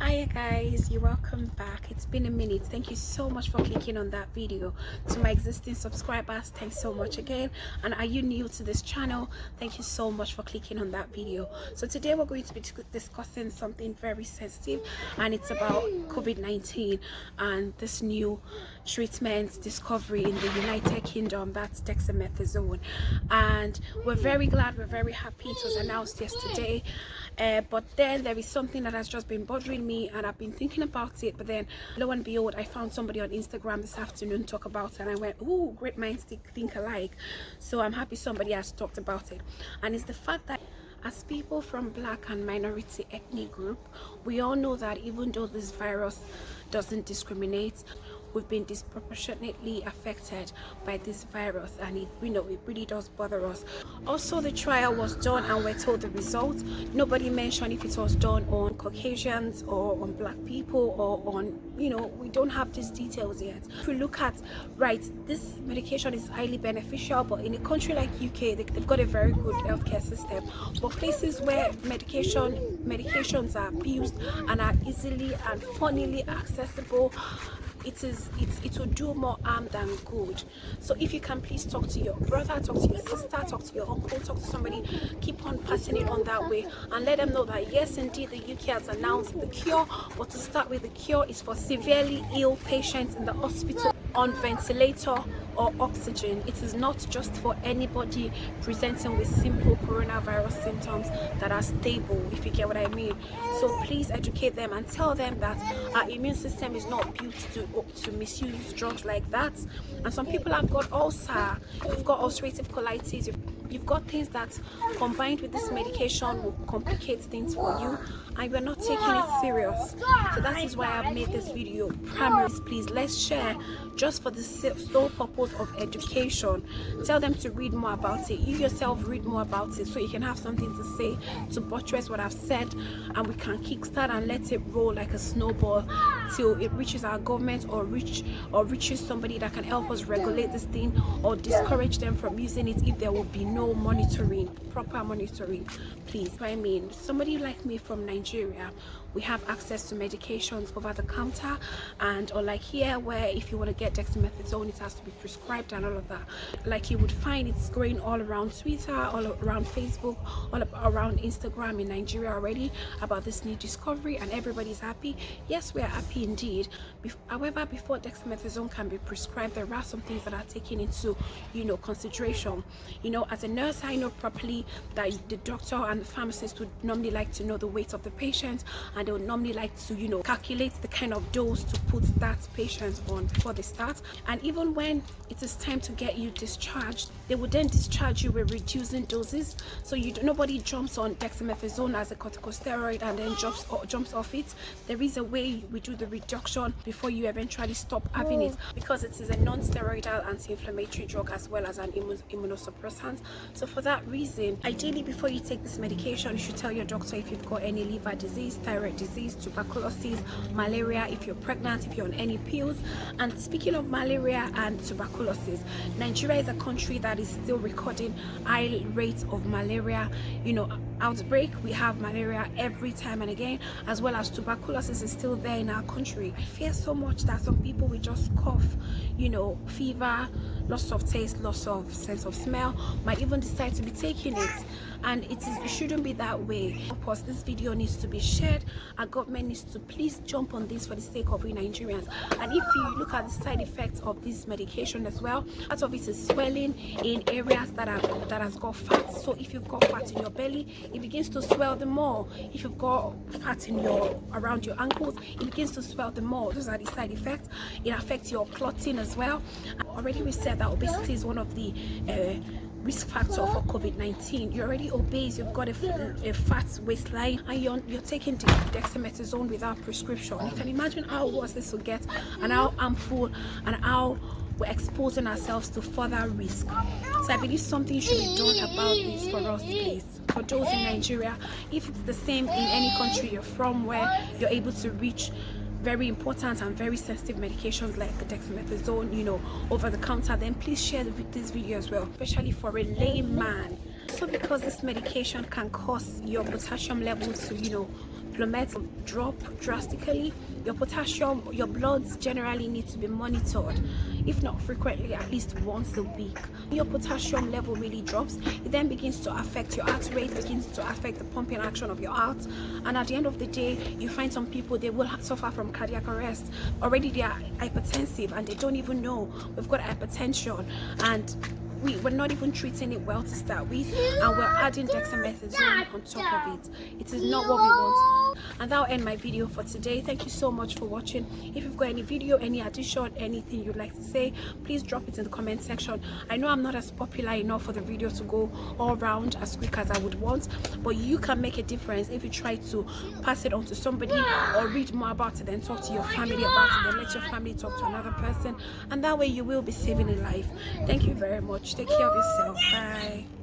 Hi guys, you're welcome back. It's been a minute. Thank you so much for clicking on that video. To my existing subscribers, thanks so much again. And are you new to this channel? Thank you so much for clicking on that video. So today we're going to be discussing something very sensitive, and it's about COVID-19 and this new treatment discovery in the United Kingdom, that's dexamethasone. And we're very glad, we're very happy. It was announced yesterday, but then there is something that has just been bothering me, and I've been thinking about it. But then lo and behold, I found somebody on Instagram this afternoon talk about it, and I went, "Ooh, great minds think alike." So I'm happy somebody has talked about it, and it's the fact that as people from Black and minority ethnic group, we all know that even though this virus doesn't discriminate, we've been disproportionately affected by this virus, and it really does bother us. Also, the trial was done and we're told the results. Nobody mentioned if it was done on Caucasians or on Black people or on, we don't have these details yet. If we look at, right, this medication is highly beneficial, but in a country like UK, they've got a very good healthcare system. But places where medications are abused and are easily and funnily accessible, it will do more harm than good. So if you can, please talk to your brother, talk to your sister, talk to your uncle, talk to somebody, keep on passing it on that way, and let them know that yes, indeed, the UK has announced the cure. But to start with, the cure is for severely ill patients in the hospital on ventilator or oxygen. It is not just for anybody presenting with simple coronavirus symptoms that are stable, if you get what I mean. So please educate them and tell them that our immune system is not built to misuse drugs like that. And some people have got ulcer, you've got ulcerative colitis, you've got things that combined with this medication will complicate things for you, and we're not taking it serious. So that is why I've made this video. Primaries, please, let's share just for the sole purpose of education. Tell them to read more about it. You yourself read more about it so you can have something to say to buttress what I've said, and we can kickstart and let it roll like a snowball till it reaches our government or reaches somebody that can help us regulate this thing or discourage them from using it if there will be no proper monitoring. Please, I mean, somebody like me from Nigeria, we have access to medications over the counter, and or like here where if you want to get dexamethasone, it has to be prescribed and all of that. Like you would find it's going all around Twitter, all around Facebook, all around Instagram in Nigeria already about this new discovery, and everybody's happy. Yes, we are happy indeed. However, before dexamethasone can be prescribed, there are some things that are taken into consideration. As a nurse, I know properly that the doctor and the pharmacist would normally like to know the weight of the patient, and they would normally like to calculate the kind of dose to put that patient on before they start. And even when it is time to get you discharged, they would then discharge you with reducing doses, so nobody jumps on dexamethasone as a corticosteroid and then jumps off it. There is a way we do the reduction before you eventually stop having it, because it is a non-steroidal anti-inflammatory drug as well as an immunosuppressant. So for that reason, ideally before you take this medication, you should tell your doctor if you've got any liver disease, thyroid disease, tuberculosis, malaria, if you're pregnant, if you're on any pills. And speaking of malaria and tuberculosis, Nigeria is a country that is still recording high rates of malaria outbreak. We have malaria every time and again, as well as tuberculosis is still there in our country. I fear so much that some people will just cough, fever, loss of taste, loss of sense of smell, might even decide to be taking it. And it shouldn't be that way. Of course, this video needs to be shared. Our government needs to please jump on this for the sake of we Nigerians. And if you look at the side effects of this medication as well, part of it is swelling in areas that has got fat. So if you've got fat in your belly, it begins to swell the more. If you've got fat around your ankles, it begins to swell the more. Those are the side effects. It affects your clotting as well. Already we said that obesity is one of the risk factor for COVID-19. You're already obese, you've got a fat waistline, and you're taking dexamethasone without prescription. You can imagine how worse this will get, and how harmful, and how we're exposing ourselves to further risk. So I believe something should be done about this for us, please. For those in Nigeria, if it's the same in any country you're from where you're able to reach very important and very sensitive medications like dexamethasone, over the counter, then please share this video as well, especially for a layman. So because this medication can cause your potassium levels to, plummet, drop drastically, your potassium, your bloods generally need to be monitored, if not frequently, at least once a week. Your potassium level really drops, it then begins to affect your heart rate, begins to affect the pumping action of your heart, and at the end of the day, you find some people, they will suffer from cardiac arrest. Already they are hypertensive and they don't even know we've got hypertension, and we're not even treating it well to start with, and we're adding dexamethasone on top of it. It is not what we want. And that'll end my video for today. Thank you so much for watching. If you've got any video, any addition, anything you'd like to say, please drop it in the comment section. I know I'm not as popular enough for the video to go all round as quick as I would want, but you can make a difference if you try to pass it on to somebody, or read more about it and talk to your family about it, and let your family talk to another person, and that way you will be saving a life. Thank you very much. Take care of yourself. Bye.